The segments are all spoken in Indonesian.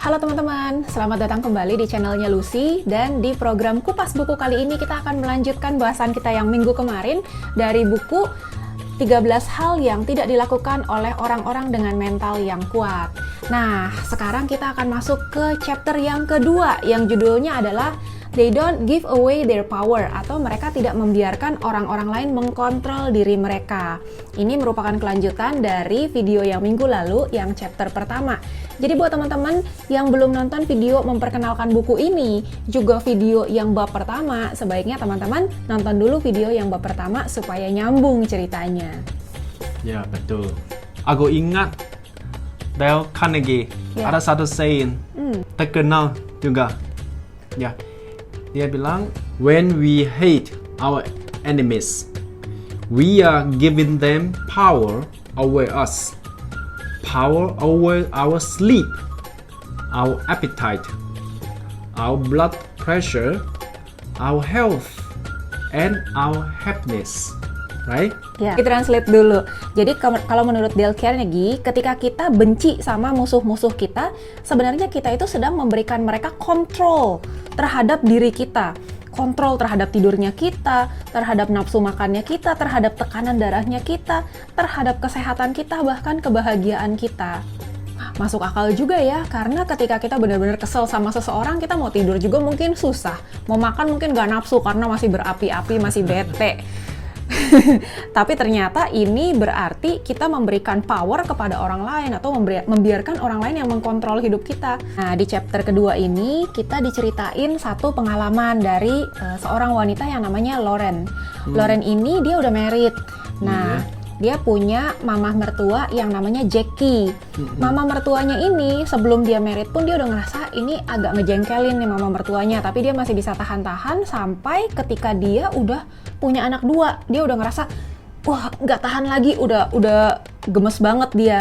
Halo teman-teman, selamat datang kembali di channelnya Lucy. Dan di program Kupas Buku kali ini kita akan melanjutkan bahasan kita yang minggu kemarin dari buku 13 hal yang tidak dilakukan oleh orang-orang dengan mental yang kuat. Nah, sekarang kita akan masuk ke chapter yang kedua yang judulnya adalah They don't give away their power, atau mereka tidak membiarkan orang-orang lain mengkontrol diri mereka. Ini merupakan kelanjutan dari video yang minggu lalu yang chapter pertama. Jadi buat teman-teman yang belum nonton video memperkenalkan buku ini, juga video yang bab pertama, sebaiknya teman-teman nonton dulu video yang bab pertama supaya nyambung ceritanya. Ya, betul. Aku ingat Dale Carnegie, Ya. ada satu saying terkenal juga. Ya, dia bilang, when we hate our enemies, we are giving them power over us. Power over our sleep, our appetite, our blood pressure, our health, and our happiness. Right? Ya, kita translate dulu. Jadi kalau menurut Dale Carnegie, ketika kita benci sama musuh-musuh kita, sebenarnya kita itu sedang memberikan mereka kontrol terhadap diri kita. Kontrol terhadap tidurnya kita, terhadap nafsu makannya kita, terhadap tekanan darahnya kita, terhadap kesehatan kita, bahkan kebahagiaan kita. Masuk akal juga ya, karena ketika kita benar-benar kesel sama seseorang, kita mau tidur juga mungkin susah. Mau makan mungkin gak nafsu karena masih berapi-api, masih bete. Tapi ternyata ini berarti kita memberikan power kepada orang lain atau membiarkan orang lain yang mengkontrol hidup kita. Nah, di chapter kedua ini kita diceritain satu pengalaman dari seorang wanita yang namanya Lauren. Lauren ini dia udah married. Nah, dia punya mama mertua yang namanya Jackie. Mama mertuanya ini sebelum dia married pun dia udah ngerasa ini agak ngejengkelin nih mama mertuanya, tapi dia masih bisa tahan-tahan sampai ketika dia udah punya anak dua. Dia udah ngerasa wah nggak tahan lagi, udah gemes banget dia.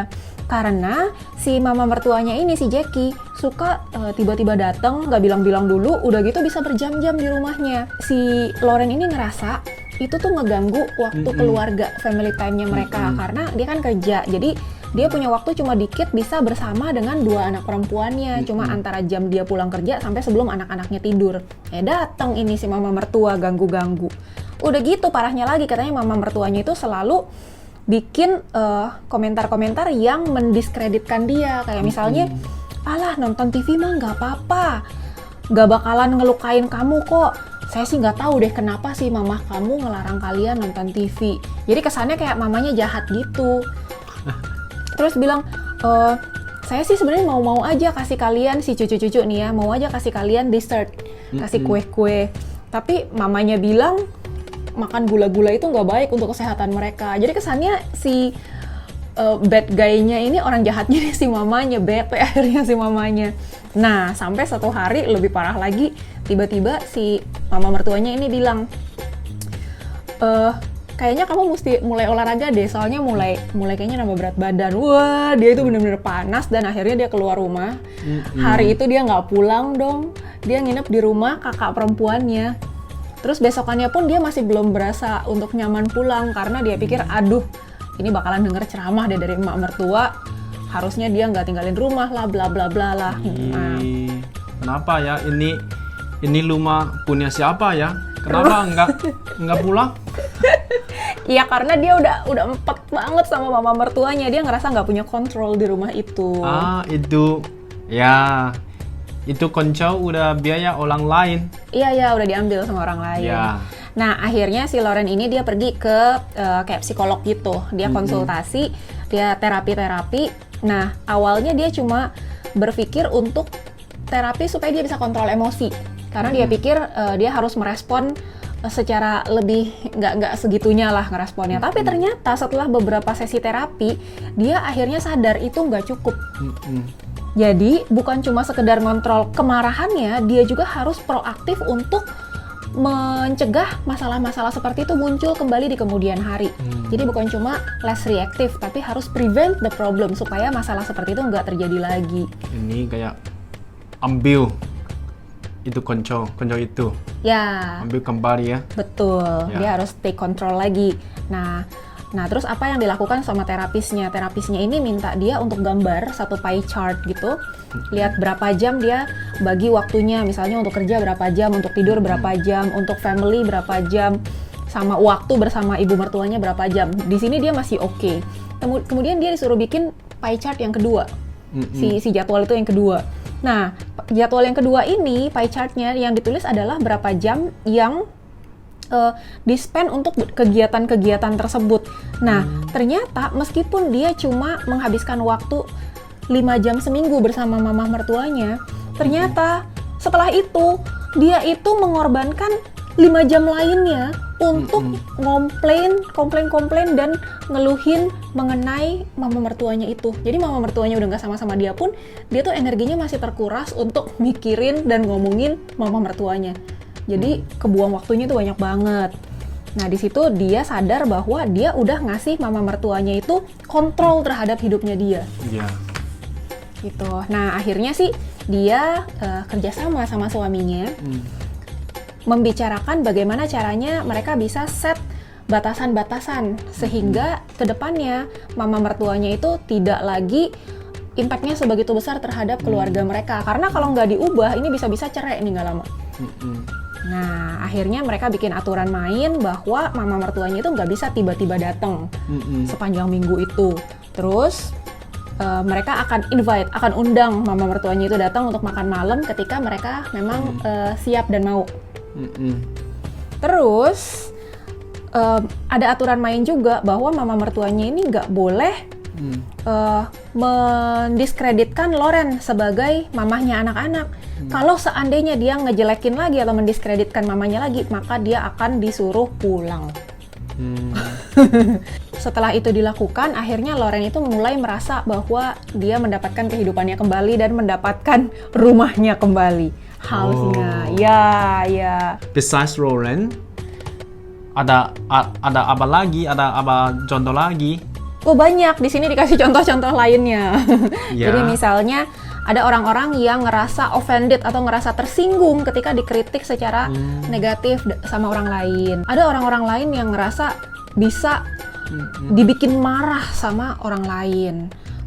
Karena si mama mertuanya ini, si Jackie, suka tiba-tiba datang, nggak bilang-bilang dulu, udah gitu bisa berjam-jam di rumahnya. Si Lauren ini ngerasa itu tuh ngeganggu waktu keluarga, family time-nya mereka, karena dia kan kerja, jadi dia punya waktu cuma dikit bisa bersama dengan dua anak perempuannya, cuma antara jam dia pulang kerja sampai sebelum anak-anaknya tidur. Datang ini si mama mertua ganggu-ganggu. Udah gitu parahnya lagi, katanya mama mertuanya itu selalu bikin komentar-komentar yang mendiskreditkan dia, kayak misalnya, alah nonton TV mah nggak apa-apa, nggak bakalan ngelukain kamu kok. Saya sih nggak tahu deh kenapa sih mamah kamu ngelarang kalian nonton TV. Jadi kesannya kayak mamanya jahat gitu. Terus bilang, saya sih sebenarnya mau-mau aja kasih kalian, si cucu-cucu nih ya, mau aja kasih kalian dessert, kasih kue-kue. Tapi mamanya bilang makan gula-gula itu nggak baik untuk kesehatan mereka. Jadi kesannya si bad guy-nya ini, orang jahatnya nih si mamanya, bete akhirnya si mamanya. Nah, sampai satu hari lebih parah lagi, tiba-tiba si mama mertuanya ini bilang, kayaknya kamu mesti mulai olahraga deh, soalnya mulai kayaknya nambah berat badan. Wah, dia itu bener-bener panas dan akhirnya dia keluar rumah. Hari itu dia nggak pulang dong, dia nginep di rumah kakak perempuannya. Terus besokannya pun dia masih belum berasa untuk nyaman pulang karena dia pikir, aduh, ini bakalan denger ceramah deh dari emak mertua. Harusnya dia nggak tinggalin rumah lah, bla bla bla lah. Nah. Kenapa ya? Ini rumah punya siapa ya? Kenapa nggak pulang? Iya, karena dia udah empet banget sama mama mertuanya. Dia ngerasa nggak punya kontrol di rumah itu. Itu ya. Itu kontrol udah biaya orang lain. Iya, udah diambil sama orang lain. Ya. Nah, akhirnya si Lauren ini dia pergi ke kayak psikolog gitu. Dia konsultasi, dia terapi. Nah, awalnya dia cuma berpikir untuk terapi supaya dia bisa kontrol emosi. Karena dia pikir dia harus merespon secara lebih, nggak segitunya lah ngeresponnya. Tapi ternyata setelah beberapa sesi terapi, dia akhirnya sadar itu nggak cukup. Jadi bukan cuma sekedar ngontrol kemarahannya, dia juga harus proaktif untuk mencegah masalah-masalah seperti itu muncul kembali di kemudian hari. Jadi bukan cuma less reactive, tapi harus prevent the problem supaya masalah seperti itu nggak terjadi lagi. Ini kayak ambil itu kontrol itu. Ya. Ambil kembali ya. Betul. Ya. Dia harus take control lagi. Nah, Nah, terus apa yang dilakukan sama terapisnya? Terapisnya ini minta dia untuk gambar satu pie chart gitu. Lihat berapa jam dia bagi waktunya, misalnya untuk kerja berapa jam, untuk tidur berapa jam, untuk family berapa jam, sama waktu bersama ibu mertuanya berapa jam. Di sini dia masih oke. Kemudian dia disuruh bikin pie chart yang kedua. Si jadwal itu yang kedua. Nah, jadwal yang kedua ini, pie chartnya yang ditulis adalah berapa jam yang di-spend untuk kegiatan-kegiatan tersebut. Nah, ternyata meskipun dia cuma menghabiskan waktu 5 jam seminggu bersama mama mertuanya, ternyata setelah itu, dia itu mengorbankan 5 jam lainnya untuk komplain dan ngeluhin mengenai mama mertuanya itu. Jadi mama mertuanya udah nggak sama-sama dia pun, dia tuh energinya masih terkuras untuk mikirin dan ngomongin mama mertuanya. Jadi kebuang waktunya tuh banyak banget. Nah, di situ dia sadar bahwa dia udah ngasih mama mertuanya itu kontrol terhadap hidupnya dia. Iya. Gitu. Nah, akhirnya sih dia kerjasama sama suaminya. Membicarakan bagaimana caranya mereka bisa set batasan-batasan sehingga kedepannya mama mertuanya itu tidak lagi impactnya sebegitu besar terhadap keluarga mereka, karena kalau nggak diubah ini bisa-bisa cerai nih nggak lama. Nah, akhirnya mereka bikin aturan main bahwa mama mertuanya itu nggak bisa tiba-tiba datang sepanjang minggu itu. Terus mereka akan undang mama mertuanya itu datang untuk makan malam ketika mereka memang siap dan mau. Terus ada aturan main juga bahwa mama mertuanya ini nggak boleh mendiskreditkan Loren sebagai mamahnya anak-anak. Kalau seandainya dia ngejelekin lagi atau mendiskreditkan mamanya lagi, maka dia akan disuruh pulang. Setelah itu dilakukan, akhirnya Loren itu mulai merasa bahwa dia mendapatkan kehidupannya kembali dan mendapatkan rumahnya kembali. House-nya, ya. Besides Loren, ada apa lagi? Ada apa contoh lagi? Oh, banyak. Di sini dikasih contoh-contoh lainnya. Ya. Jadi misalnya ada orang-orang yang ngerasa offended atau ngerasa tersinggung ketika dikritik secara negatif sama orang lain. Ada orang-orang lain yang ngerasa bisa dibikin marah sama orang lain.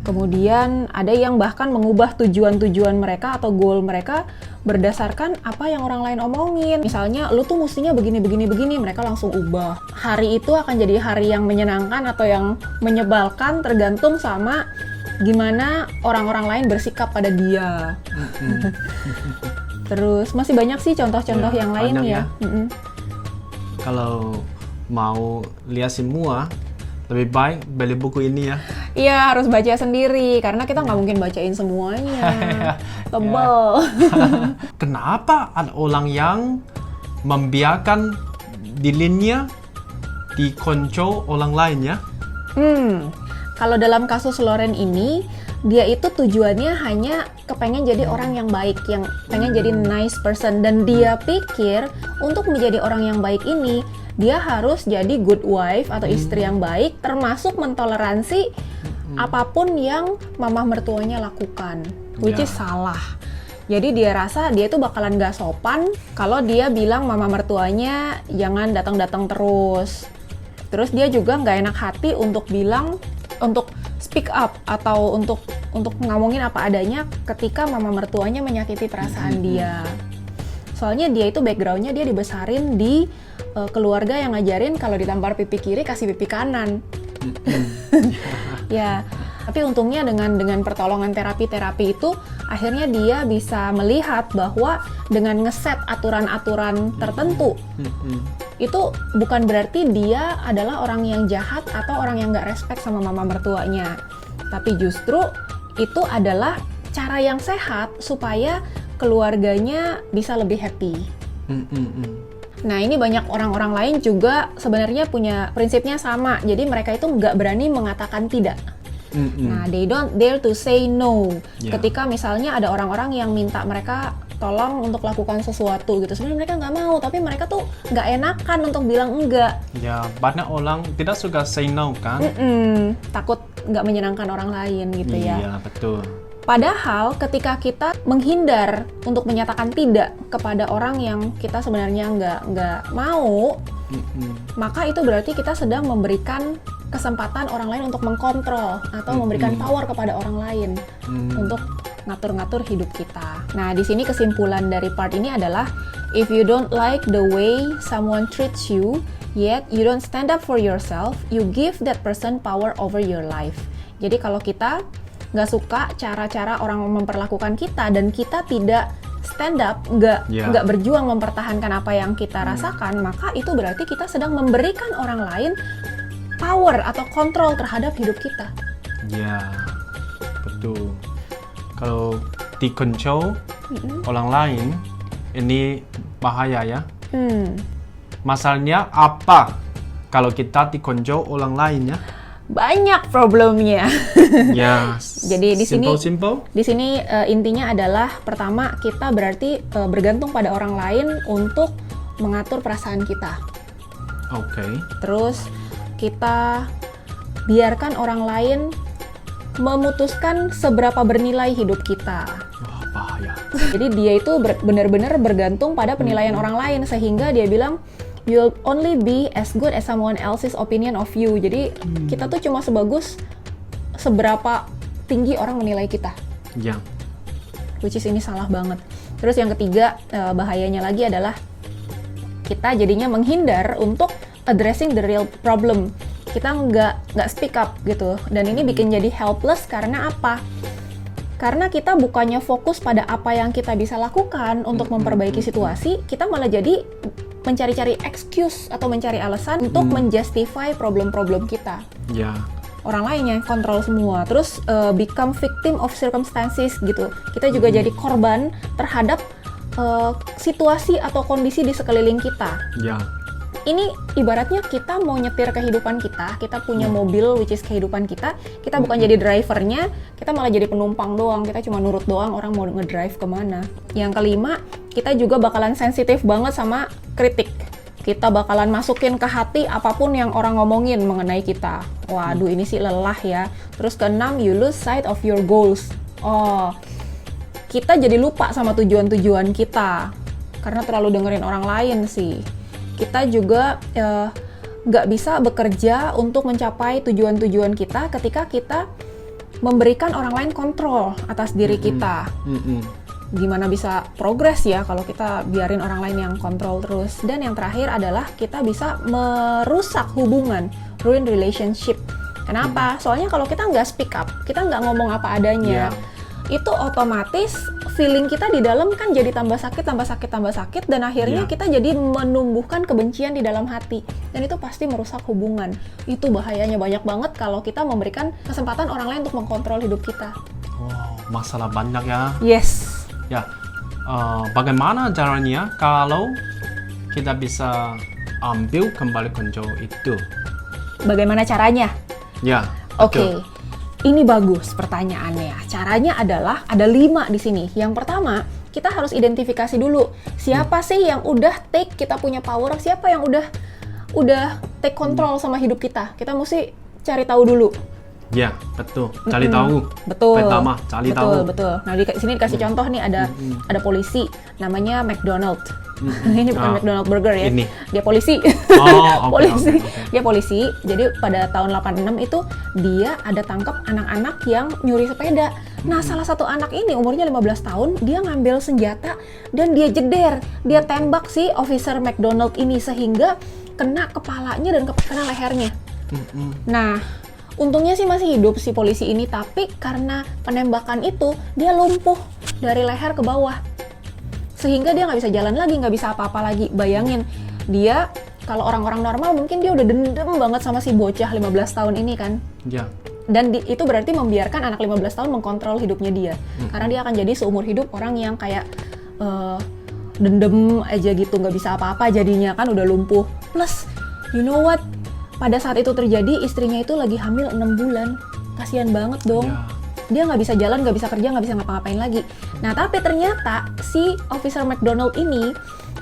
Kemudian ada yang bahkan mengubah tujuan-tujuan mereka atau goal mereka berdasarkan apa yang orang lain omongin. Misalnya, lu tuh mestinya begini, mereka langsung ubah. Hari itu akan jadi hari yang menyenangkan atau yang menyebalkan tergantung sama gimana orang-orang lain bersikap pada dia. Terus masih banyak sih contoh-contoh yang lain ya. Kalau mau lihat semua, lebih baik beli buku ini ya. Iya, harus baca sendiri karena kita nggak mungkin bacain semuanya. Tebel. Kenapa ada orang yang membiarkan dirinya dikontrol orang lain ya? Kalau dalam kasus Loren ini, dia itu tujuannya hanya kepengen jadi orang yang baik, yang pengen jadi nice person, dan dia pikir untuk menjadi orang yang baik ini dia harus jadi good wife atau istri yang baik, termasuk mentoleransi apapun yang mama mertuanya lakukan, which is salah. Jadi dia rasa dia itu bakalan gak sopan kalau dia bilang mama mertuanya jangan datang-datang terus. Terus dia juga gak enak hati untuk speak up atau untuk ngomongin apa adanya ketika mama mertuanya menyakiti perasaan dia. Soalnya dia itu backgroundnya dia dibesarin di keluarga yang ngajarin kalau ditampar pipi kiri kasih pipi kanan. Ya, tapi untungnya dengan pertolongan terapi itu akhirnya dia bisa melihat bahwa dengan ngeset aturan-aturan tertentu itu bukan berarti dia adalah orang yang jahat atau orang yang nggak respect sama mama mertuanya, tapi justru itu adalah cara yang sehat supaya keluarganya bisa lebih happy. Nah, ini banyak orang-orang lain juga sebenarnya punya prinsipnya sama. Jadi mereka itu nggak berani mengatakan tidak. Nah, they don't dare to say no. Ketika misalnya ada orang-orang yang minta mereka tolong untuk lakukan sesuatu gitu. Sebenarnya mereka nggak mau, tapi mereka tuh nggak enakan untuk bilang enggak. Ya, banyak orang tidak suka say no kan? Takut nggak menyenangkan orang lain gitu ya. Iya, betul. Padahal ketika kita menghindar untuk menyatakan tidak kepada orang yang kita sebenarnya nggak mau, maka itu berarti kita sedang memberikan kesempatan orang lain untuk mengkontrol atau memberikan power kepada orang lain untuk ngatur-ngatur hidup kita. Nah, di sini kesimpulan dari part ini adalah if you don't like the way someone treats you, yet you don't stand up for yourself, you give that person power over your life. Jadi kalau kita nggak suka cara-cara orang memperlakukan kita dan kita tidak stand up, nggak berjuang mempertahankan apa yang kita rasakan, maka itu berarti kita sedang memberikan orang lain power atau kontrol terhadap hidup kita. Ya, betul. Kalau dikontrol orang lain, ini bahaya ya. Masalahnya apa kalau kita dikontrol orang lain ya? Banyak problemnya. Ya. Jadi di sini simple. Di sini intinya adalah pertama kita berarti bergantung pada orang lain untuk mengatur perasaan kita. Oke. Terus kita biarkan orang lain memutuskan seberapa bernilai hidup kita. Wah, bahaya. Jadi dia itu benar-benar bergantung pada penilaian orang lain sehingga dia bilang you'll only be as good as someone else's opinion of you. Jadi kita tuh cuma sebagus seberapa tinggi orang menilai kita. Ya. Which is ini salah banget. Terus yang ketiga bahayanya lagi adalah kita jadinya menghindar untuk addressing the real problem. Kita nggak speak up gitu. Dan ini bikin jadi helpless karena apa? Karena kita bukannya fokus pada apa yang kita bisa lakukan untuk memperbaiki situasi, kita malah jadi mencari-cari excuse atau mencari alasan untuk menjustify problem-problem kita. Ya. Orang lain yang kontrol semua. Terus become victim of circumstances gitu. Kita juga jadi korban terhadap situasi atau kondisi di sekeliling kita. Ya. Ini ibaratnya kita mau nyetir kehidupan kita punya mobil which is kehidupan kita bukan jadi drivernya, kita malah jadi penumpang doang, kita cuma nurut doang orang mau ngedrive kemana. Yang kelima, kita juga bakalan sensitif banget sama kritik. Kita bakalan masukin ke hati apapun yang orang ngomongin mengenai kita. Waduh, ini sih lelah ya. Terus keenam, you lose sight of your goals. Oh, kita jadi lupa sama tujuan-tujuan kita karena terlalu dengerin orang lain sih. Kita juga nggak bisa bekerja untuk mencapai tujuan-tujuan kita ketika kita memberikan orang lain kontrol atas diri kita. Gimana bisa progres ya kalau kita biarin orang lain yang kontrol terus. Dan yang terakhir adalah kita bisa merusak hubungan, ruin relationship. Kenapa? Soalnya kalau kita nggak speak up, kita nggak ngomong apa adanya, itu otomatis feeling kita di dalam kan jadi tambah sakit, dan akhirnya kita jadi menumbuhkan kebencian di dalam hati. Dan itu pasti merusak hubungan. Itu bahayanya banyak banget kalau kita memberikan kesempatan orang lain untuk mengkontrol hidup kita. Wow, masalah banyak ya. Yes. Ya, bagaimana caranya kalau kita bisa ambil kembali kontrol itu? Bagaimana caranya? Ya, Oke. Ini bagus pertanyaannya. Caranya adalah ada 5 di sini. Yang pertama, kita harus identifikasi dulu siapa sih yang udah take kita punya power, siapa yang udah take control sama hidup kita. Kita mesti cari tahu dulu. Ya, betul. Cari tahu. Betul. Pertama, cari tahu. Betul. Nah, di sini dikasih contoh nih ada polisi namanya McDonald. Ini bukan McDonald Burger ya. Ini. Dia polisi. Oh, oke. polisi. Dia polisi. Jadi pada tahun 86 itu dia ada tangkap anak-anak yang nyuri sepeda. Nah, salah satu anak ini umurnya 15 tahun, dia ngambil senjata dan dia jeder. Dia tembak si officer McDonald ini sehingga kena kepalanya dan kena lehernya. Nah, untungnya sih masih hidup si polisi ini, tapi karena penembakan itu dia lumpuh dari leher ke bawah. Sehingga dia nggak bisa jalan lagi, nggak bisa apa-apa lagi. Bayangin, dia kalau orang-orang normal mungkin dia udah dendam banget sama si bocah 15 tahun ini kan. Ya. Dan itu berarti membiarkan anak 15 tahun mengkontrol hidupnya dia. Karena dia akan jadi seumur hidup orang yang kayak dendam aja gitu, nggak bisa apa-apa jadinya kan udah lumpuh. Plus, you know what? Pada saat itu terjadi, istrinya itu lagi hamil 6 bulan. Kasian banget dong. Ya. Dia nggak bisa jalan, nggak bisa kerja, nggak bisa ngapa-ngapain lagi. Nah, tapi ternyata si Officer McDonald ini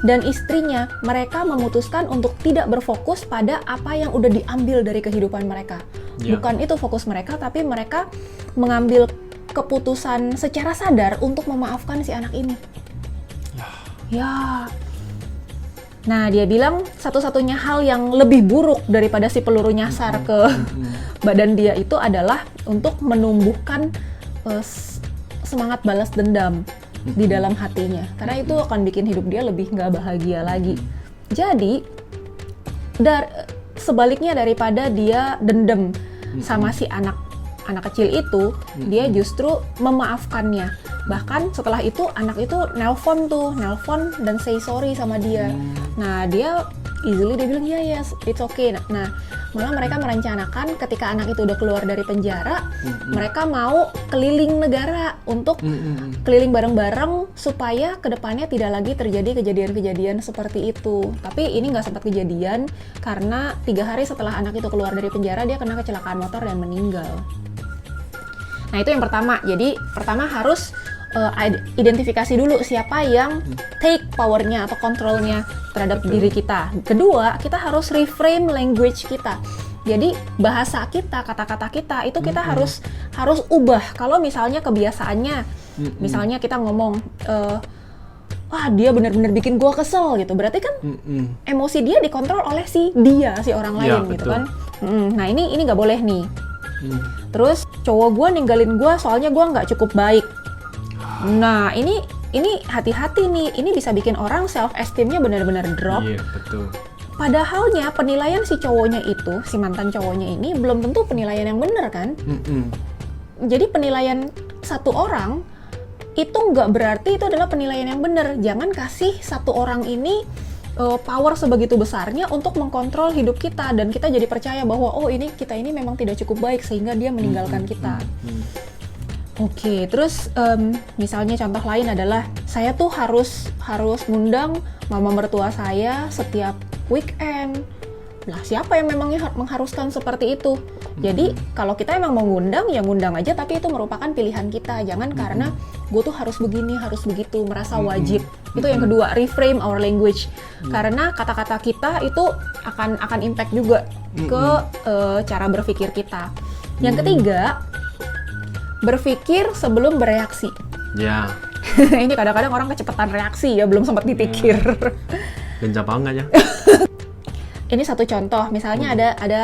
dan istrinya, mereka memutuskan untuk tidak berfokus pada apa yang udah diambil dari kehidupan mereka. Ya. Bukan itu fokus mereka, tapi mereka mengambil keputusan secara sadar untuk memaafkan si anak ini. Ya. Nah, dia bilang satu-satunya hal yang lebih buruk daripada si peluru nyasar ke badan dia itu adalah untuk menumbuhkan semangat balas dendam di dalam hatinya. Karena itu akan bikin hidup dia lebih nggak bahagia lagi. Jadi, sebaliknya daripada dia dendam sama si anak kecil itu, dia justru memaafkannya. Bahkan setelah itu anak itu nelpon dan say sorry sama dia. Nah, dia easily dia bilang yes, it's okay. Nah, malah mereka merencanakan ketika anak itu udah keluar dari penjara, mereka mau keliling negara untuk keliling bareng-bareng supaya kedepannya tidak lagi terjadi kejadian-kejadian seperti itu. Tapi ini nggak sempat kejadian karena 3 hari setelah anak itu keluar dari penjara, dia kena kecelakaan motor dan meninggal. Nah, itu yang pertama. Jadi pertama harus identifikasi dulu siapa yang take powernya atau kontrolnya terhadap diri kita. Kedua, kita harus reframe language kita. Jadi bahasa kita, kata-kata kita itu kita harus ubah. Kalau misalnya kebiasaannya, misalnya kita ngomong, wah dia benar-benar bikin gua kesel gitu. Berarti kan emosi dia dikontrol oleh si orang lain gitu kan. Nah ini nggak boleh nih. Terus cowok gua ninggalin gua soalnya gua nggak cukup baik. Nah, ini hati-hati nih. Ini bisa bikin orang self esteem-nya benar-benar drop. Iya, betul. Padahalnya penilaian si cowoknya itu, si mantan cowoknya ini belum tentu penilaian yang benar kan? Jadi penilaian satu orang itu nggak berarti itu adalah penilaian yang benar. Jangan kasih satu orang ini power sebegitu besarnya untuk mengkontrol hidup kita dan kita jadi percaya bahwa kita ini memang tidak cukup baik sehingga dia meninggalkan kita. Oke, terus misalnya contoh lain adalah saya tuh harus ngundang mama mertua saya setiap weekend. Nah, siapa yang memangnya mengharuskan seperti itu? Jadi kalau kita emang mau ngundang, ya ngundang aja, tapi itu merupakan pilihan kita. Jangan karena gue tuh harus begini, harus begitu, merasa wajib. Itu yang kedua, reframe our language. Karena kata-kata kita itu akan impact juga ke cara berpikir kita. Yang ketiga, berpikir sebelum bereaksi. Ya. Ini kadang-kadang orang kecepatan reaksi ya, belum sempat dipikir. Gencar banget ya. Ini satu contoh, misalnya ada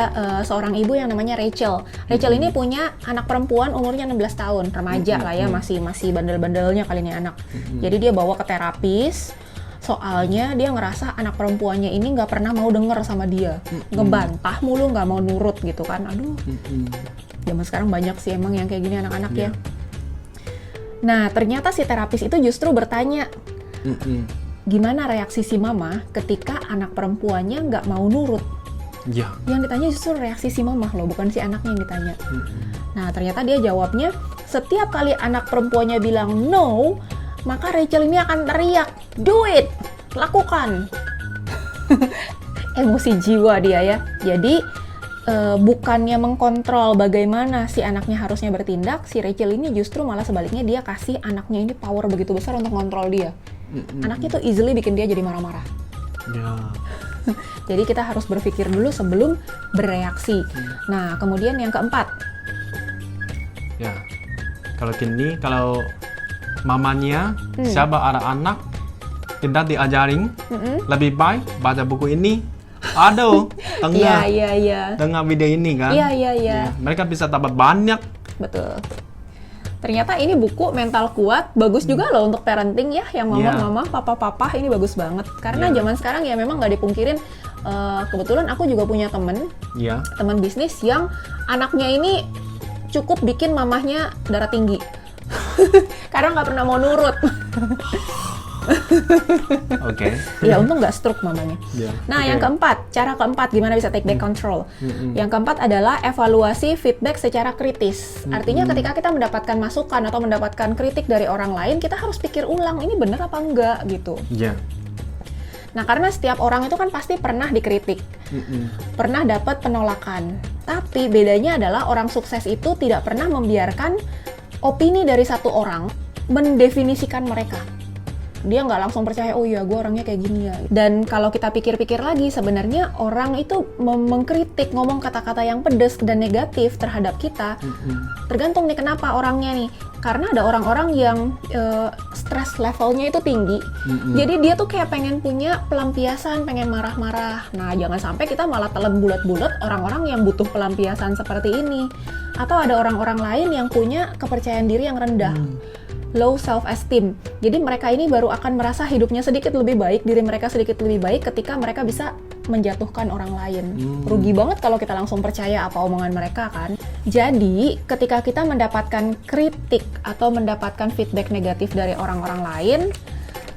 seorang ibu yang namanya Rachel. Rachel ini punya anak perempuan umurnya 16 tahun, remaja lah ya, masih bandel-bandelnya kali ini anak. Jadi dia bawa ke terapis, soalnya dia ngerasa anak perempuannya ini nggak pernah mau denger sama dia, ngebantah mulu, nggak mau nurut gitu kan. Aduh, zaman sekarang banyak sih emang yang kayak gini anak-anak ya. Nah, ternyata si terapis itu justru bertanya, gimana reaksi si mama ketika anak perempuannya nggak mau nurut? Ya. Yang ditanya justru reaksi si mama loh, bukan si anaknya yang ditanya. Nah, ternyata dia jawabnya, setiap kali anak perempuannya bilang no, maka Rachel ini akan teriak, do it, lakukan. Emosi jiwa dia ya. Jadi, bukannya mengkontrol bagaimana si anaknya harusnya bertindak, si Rachel ini justru malah sebaliknya dia kasih anaknya ini power begitu besar untuk kontrol dia. Anaknya tuh easily bikin dia jadi marah-marah. Ya. Jadi kita harus berpikir dulu sebelum bereaksi. Nah, kemudian yang keempat. Ya. Kalau mamanya siapa ada anak tidak diajarin, lebih baik baca buku ini. Aduh, tengah video ini kan. Iya. Mereka bisa dapat banyak. Betul. Ternyata ini buku mental kuat, bagus juga loh untuk parenting ya, yang mama-mama, papa-papa ini bagus banget. Karena zaman sekarang ya memang nggak dipungkirin, kebetulan aku juga punya teman bisnis yang anaknya ini cukup bikin mamahnya darah tinggi. Karena nggak pernah mau nurut. Oke. Ya untung nggak stroke mamanya. Nah, yang keempat, cara keempat gimana bisa take back control. Yang keempat adalah evaluasi feedback secara kritis. Artinya ketika kita mendapatkan masukan atau mendapatkan kritik dari orang lain, kita harus pikir ulang, ini benar apa enggak gitu. Nah, karena setiap orang itu kan pasti pernah dikritik, pernah dapat penolakan. Tapi bedanya adalah orang sukses itu tidak pernah membiarkan opini dari satu orang mendefinisikan mereka. Dia nggak langsung percaya, oh iya gue orangnya kayak gini ya. Dan kalau kita pikir-pikir lagi, sebenarnya orang itu mengkritik, ngomong kata-kata yang pedas dan negatif terhadap kita. Tergantung nih kenapa orangnya nih. Karena ada orang-orang yang stress levelnya itu tinggi. Jadi dia tuh kayak pengen punya pelampiasan, pengen marah-marah. Nah, jangan sampai kita malah telan bulat-bulat orang-orang yang butuh pelampiasan seperti ini. Atau ada orang-orang lain yang punya kepercayaan diri yang rendah. Low self-esteem. Jadi mereka ini baru akan merasa hidupnya sedikit lebih baik, diri mereka sedikit lebih baik ketika mereka bisa menjatuhkan orang lain. Rugi banget kalau kita langsung percaya apa omongan mereka kan. Jadi ketika kita mendapatkan kritik atau mendapatkan feedback negatif dari orang-orang lain,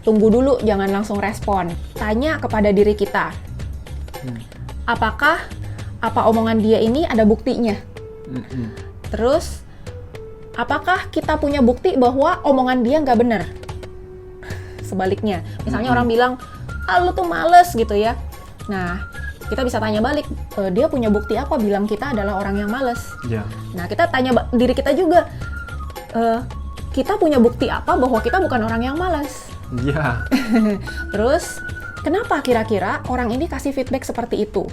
tunggu dulu, jangan langsung respon. Tanya kepada diri kita, apakah apa omongan dia ini ada buktinya? Terus apakah kita punya bukti bahwa omongan dia nggak benar? Sebaliknya, misalnya orang bilang, lu tuh males gitu ya. Nah, kita bisa tanya balik, dia punya bukti apa bilang kita adalah orang yang males? Nah, kita tanya diri kita juga, kita punya bukti apa bahwa kita bukan orang yang males? Terus, kenapa kira-kira orang ini kasih feedback seperti itu?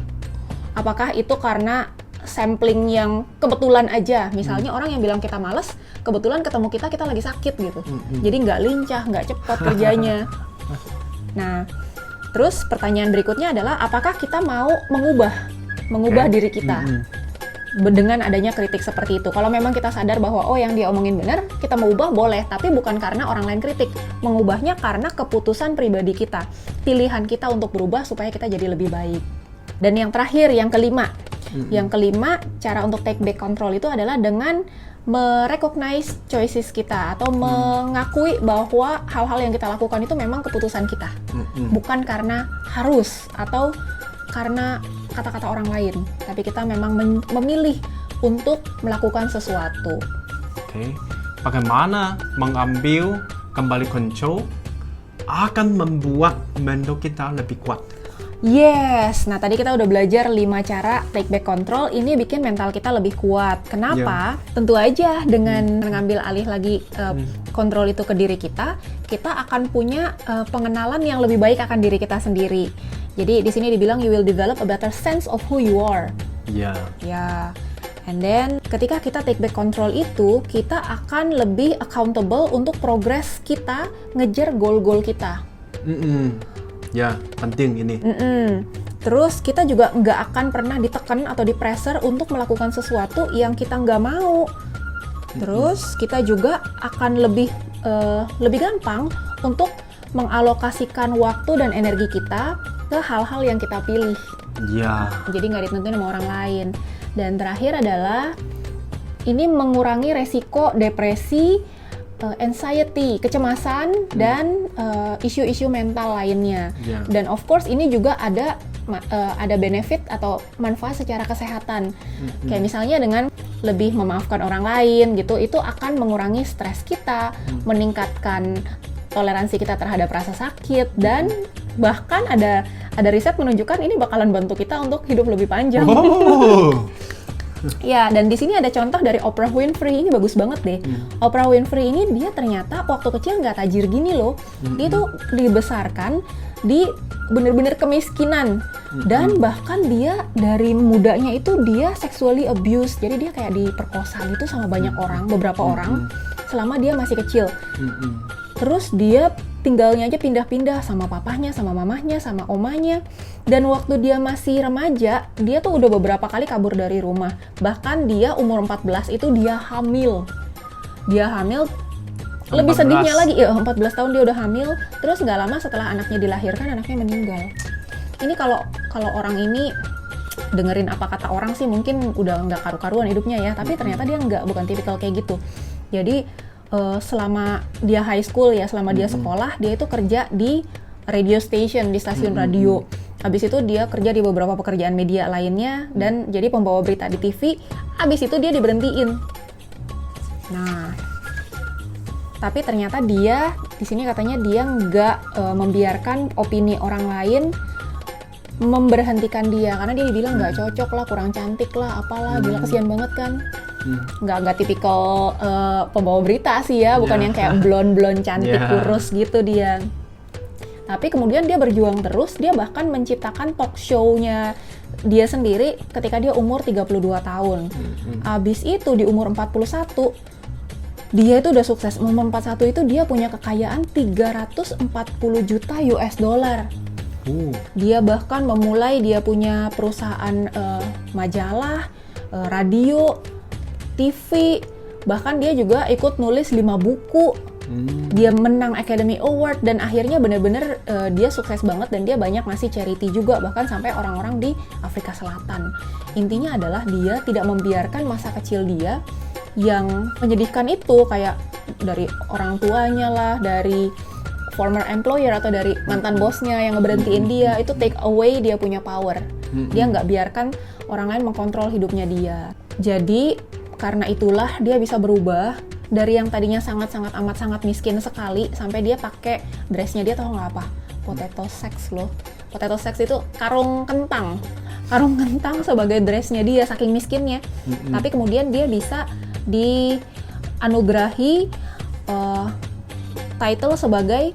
Apakah itu karena sampling yang kebetulan aja, misalnya orang yang bilang kita males, kebetulan ketemu kita lagi sakit gitu, jadi nggak lincah, nggak cepat kerjanya. Nah, terus pertanyaan berikutnya adalah apakah kita mau mengubah diri kita dengan adanya kritik seperti itu. Kalau memang kita sadar bahwa yang dia omongin benar, kita mau ubah boleh, tapi bukan karena orang lain kritik, mengubahnya karena keputusan pribadi kita, pilihan kita untuk berubah supaya kita jadi lebih baik. Dan yang terakhir, yang kelima, cara untuk take back control itu adalah dengan merecognize choices kita atau mengakui bahwa hal-hal yang kita lakukan itu memang keputusan kita, bukan karena harus atau karena kata-kata orang lain, tapi kita memang memilih untuk melakukan sesuatu. Bagaimana mengambil kembali control akan membuat mental kita lebih kuat. Yes, nah tadi kita udah belajar 5 cara take back control, ini bikin mental kita lebih kuat. Kenapa? Tentu aja dengan mengambil alih lagi kontrol itu ke diri kita akan punya pengenalan yang lebih baik akan diri kita sendiri. Jadi di sini dibilang you will develop a better sense of who you are. And then ketika kita take back control itu, kita akan lebih accountable untuk progress kita ngejar goal-goal kita. Penting ini. Terus kita juga nggak akan pernah ditekan atau di-pressure untuk melakukan sesuatu yang kita nggak mau. Terus kita juga akan lebih gampang untuk mengalokasikan waktu dan energi kita ke hal-hal yang kita pilih. Jadi nggak ditentuin sama orang lain. Dan terakhir adalah ini mengurangi resiko depresi, anxiety, kecemasan, dan isu-isu mental lainnya. Dan of course ini juga ada benefit atau manfaat secara kesehatan. Kayak misalnya dengan lebih memaafkan orang lain gitu, itu akan mengurangi stres kita, meningkatkan toleransi kita terhadap rasa sakit, dan bahkan ada riset menunjukkan ini bakalan bantu kita untuk hidup lebih panjang. Ya, dan di sini ada contoh dari Oprah Winfrey, ini bagus banget deh. Oprah Winfrey ini dia ternyata waktu kecil nggak tajir gini loh. Dia tuh dibesarkan di bener-bener kemiskinan. Dan bahkan dia dari mudanya itu dia sexually abused. Jadi dia kayak diperkosa gitu sama banyak orang, beberapa orang, selama dia masih kecil. Terus dia tinggalnya aja pindah-pindah sama papahnya, sama mamahnya, sama omanya. Dan waktu dia masih remaja, dia tuh udah beberapa kali kabur dari rumah. Bahkan dia umur 14 itu dia hamil. Lebih sedihnya lagi, 14 tahun dia udah hamil. Terus nggak lama setelah anaknya dilahirkan, anaknya meninggal. Ini kalau orang ini dengerin apa kata orang sih mungkin udah nggak karu-karuan hidupnya ya. Tapi ternyata dia bukan tipikal kayak gitu. Jadi selama dia high school ya, selama dia sekolah, dia itu kerja di radio station, di stasiun radio. Habis itu dia kerja di beberapa pekerjaan media lainnya dan jadi pembawa berita di TV. Habis itu dia diberhentiin. Nah, tapi ternyata dia di sini katanya dia nggak membiarkan opini orang lain memberhentikan dia, karena dia dibilang nggak cocok lah, kurang cantik lah, apalah, gila kesian banget kan. Nggak tipikal pembawa berita sih ya, bukan yang kayak blonde cantik kurus gitu dia. Tapi kemudian dia berjuang terus, dia bahkan menciptakan talk show-nya dia sendiri ketika dia umur 32 tahun. Abis itu di umur 41, Dia itu udah sukses. Momo 41 itu dia punya kekayaan 340 juta US dollar. Dia bahkan memulai dia punya perusahaan majalah, radio, TV, bahkan dia juga ikut nulis 5 buku. Dia menang Academy Award dan akhirnya bener-bener dia sukses banget dan dia banyak ngasih charity juga, bahkan sampai orang-orang di Afrika Selatan. Intinya adalah dia tidak membiarkan masa kecil dia yang menyedihkan itu, kayak dari orang tuanya lah, dari former employer atau dari mantan bosnya yang ngeberhentiin dia, itu take away dia punya power. Dia nggak biarkan orang lain mengkontrol hidupnya dia. Jadi karena itulah dia bisa berubah dari yang tadinya sangat-sangat amat sangat miskin sekali sampai dia pakai dressnya dia, tahu nggak apa? Potato sacks loh. Potato sacks itu karung kentang sebagai dressnya dia saking miskinnya. Tapi kemudian dia bisa dianugerahi title sebagai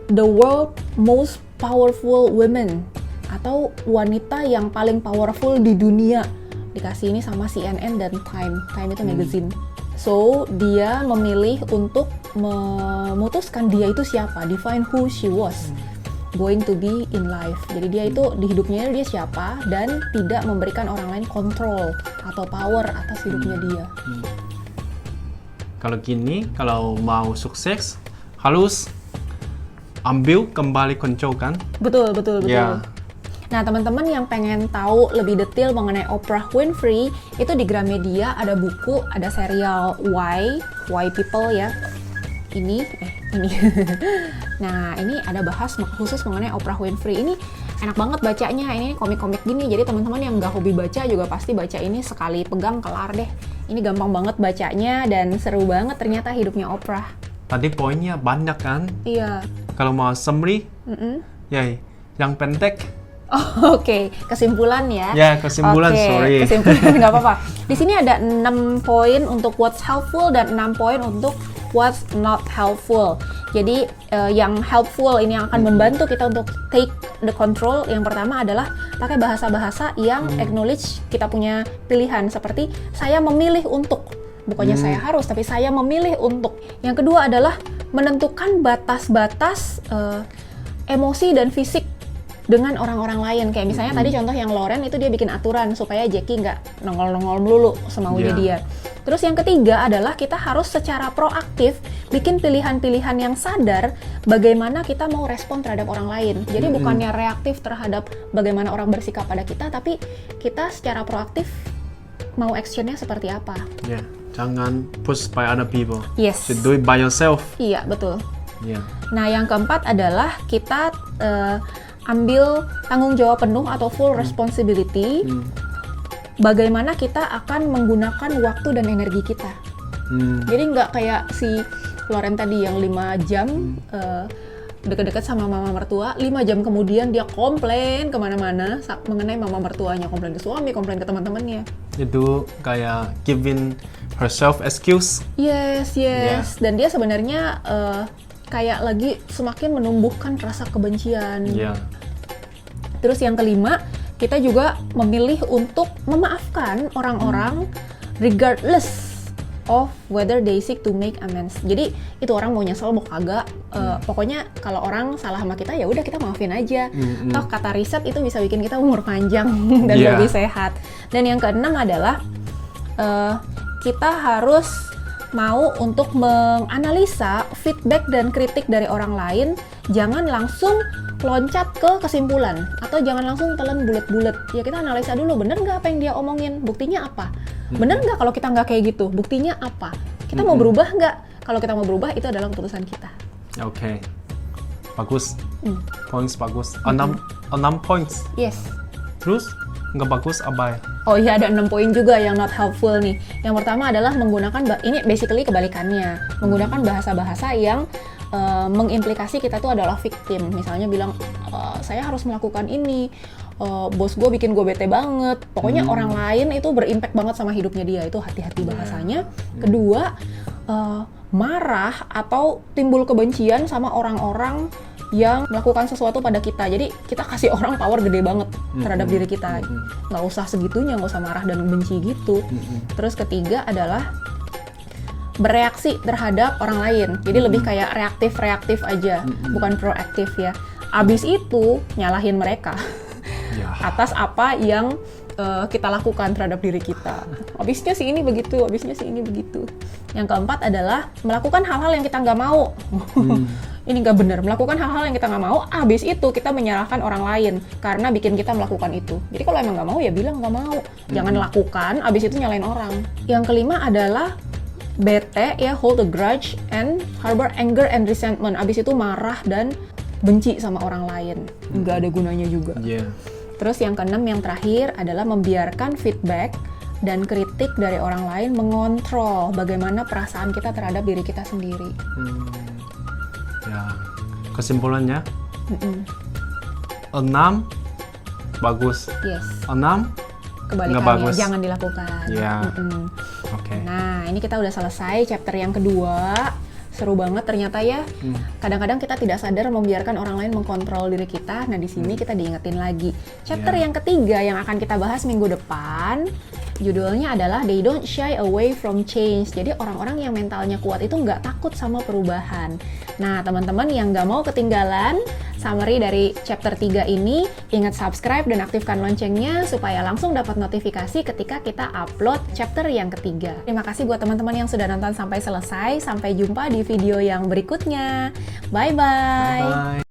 the world most powerful women atau wanita yang paling powerful di dunia, dikasih ini sama CNN dan Time itu magazine. So dia memilih untuk memutuskan dia itu siapa, define who she was going to be in life. Jadi dia itu di hidupnya dia siapa dan tidak memberikan orang lain kontrol atau power atas hidupnya dia. Kalau gini, kalau mau sukses harus ambil kembali kontrol kan? Betul. Ya. Nah, teman-teman yang pengen tahu lebih detail mengenai Oprah Winfrey, itu di Gramedia ada buku, ada serial Why People ya. Ini. Nah, ini ada bahas khusus mengenai Oprah Winfrey. Ini enak banget bacanya, ini komik-komik gini. Jadi teman-teman yang nggak hobi baca juga pasti baca ini sekali pegang kelar deh. Ini gampang banget bacanya dan seru banget ternyata hidupnya Oprah. Tadi poinnya banyak kan? Iya. Kalau mau summary, ya yang pendek. Oke, kesimpulan ya. Ya, kesimpulan, sorry. Kesimpulan nggak apa-apa. Di sini ada 6 poin untuk what's helpful dan 6 poin untuk what's not helpful. Jadi yang helpful ini yang akan membantu kita untuk take the control. Yang pertama adalah pakai bahasa-bahasa yang acknowledge kita punya pilihan, seperti saya memilih untuk. Bukannya saya harus, tapi saya memilih untuk. Yang kedua adalah menentukan batas-batas emosi dan fisik dengan orang-orang lain. Kayak misalnya tadi contoh yang Lauren itu dia bikin aturan supaya Jackie nggak nongol-nongol melulu semaunya dia. Terus yang ketiga adalah kita harus secara proaktif bikin pilihan-pilihan yang sadar bagaimana kita mau respon terhadap orang lain. Jadi bukannya reaktif terhadap bagaimana orang bersikap pada kita, tapi kita secara proaktif mau actionnya seperti apa. Ya, jangan push by other people. Yes. So do it by yourself. Iya, betul. Ya. Nah, yang keempat adalah kita ambil tanggung jawab penuh atau full responsibility. Bagaimana kita akan menggunakan waktu dan energi kita. Jadi nggak kayak si Lauren tadi yang 5 jam deket-deket sama mama mertua, 5 jam kemudian dia komplain kemana-mana mengenai mama mertuanya, komplain ke suami, komplain ke teman-temannya. Itu kayak giving herself excuse. Yes. Dan dia sebenarnya kayak lagi semakin menumbuhkan rasa kebencian. Terus yang kelima, kita juga memilih untuk memaafkan orang-orang regardless of whether they seek to make amends. Jadi itu orang mau nyesel mau kagak, pokoknya kalau orang salah sama kita ya udah kita maafin aja. Toh kata riset itu bisa bikin kita umur panjang dan lebih sehat. Dan yang keenam adalah kita harus mau untuk menganalisa feedback dan kritik dari orang lain, jangan langsung loncat ke kesimpulan atau jangan langsung telan bulet-bulet. Ya kita analisa dulu, bener nggak apa yang dia omongin, buktinya apa? Bener nggak kalau kita nggak kayak gitu, buktinya apa? Kita mau berubah nggak? Kalau kita mau berubah itu adalah keputusan kita. Oke. Bagus. Points bagus. 6 points. Yes. Terus nggak bagus apa ya? Oh iya, ada 6 poin juga yang not helpful nih. Yang pertama adalah menggunakan, ini basically kebalikannya, menggunakan bahasa-bahasa yang mengimplikasi kita tuh adalah victim. Misalnya bilang, saya harus melakukan ini, bos gue bikin gue bete banget. Pokoknya orang lain itu berimpact banget sama hidupnya dia, itu hati-hati bahasanya. Kedua, marah atau timbul kebencian sama orang-orang yang melakukan sesuatu pada kita. Jadi kita kasih orang power gede banget terhadap diri kita. Nggak usah segitunya, nggak usah marah dan benci gitu. Terus ketiga adalah bereaksi terhadap orang lain. Jadi lebih kayak reaktif aja, bukan proaktif ya. Abis itu nyalahin mereka Ya. atas apa yang kita lakukan terhadap diri kita. Abisnya sih ini begitu, abisnya sih ini begitu. Yang keempat adalah melakukan hal-hal yang kita nggak mau. Ini nggak benar, melakukan hal-hal yang kita nggak mau, abis itu kita menyalahkan orang lain karena bikin kita melakukan itu. Jadi kalau emang nggak mau ya bilang nggak mau, jangan lakukan, abis itu nyalain orang. Yang kelima adalah bete ya, hold a grudge and harbor anger and resentment. Abis itu marah dan benci sama orang lain, nggak ada gunanya juga. Yeah. Terus yang keenam, yang terakhir adalah membiarkan feedback dan kritik dari orang lain mengontrol bagaimana perasaan kita terhadap diri kita sendiri. Ya, kesimpulannya Mm-mm. 6 bagus, Yes, 6 nggak kebalikannya bagus. jangan dilakukan. Ya. Mm-mm. Oke. Nah, ini kita udah selesai chapter yang kedua. Seru banget ternyata ya. Kadang-kadang kita tidak sadar membiarkan orang lain mengkontrol diri kita. Nah, di sini kita diingetin lagi. Chapter yang ketiga yang akan kita bahas minggu depan, judulnya adalah They Don't Shy Away From Change. Jadi orang-orang yang mentalnya kuat itu nggak takut sama perubahan. Nah, teman-teman yang nggak mau ketinggalan summary dari chapter 3 ini, ingat subscribe dan aktifkan loncengnya supaya langsung dapat notifikasi ketika kita upload chapter yang ketiga. Terima kasih buat teman-teman yang sudah nonton sampai selesai. Sampai jumpa di video yang berikutnya. Bye-bye. Bye.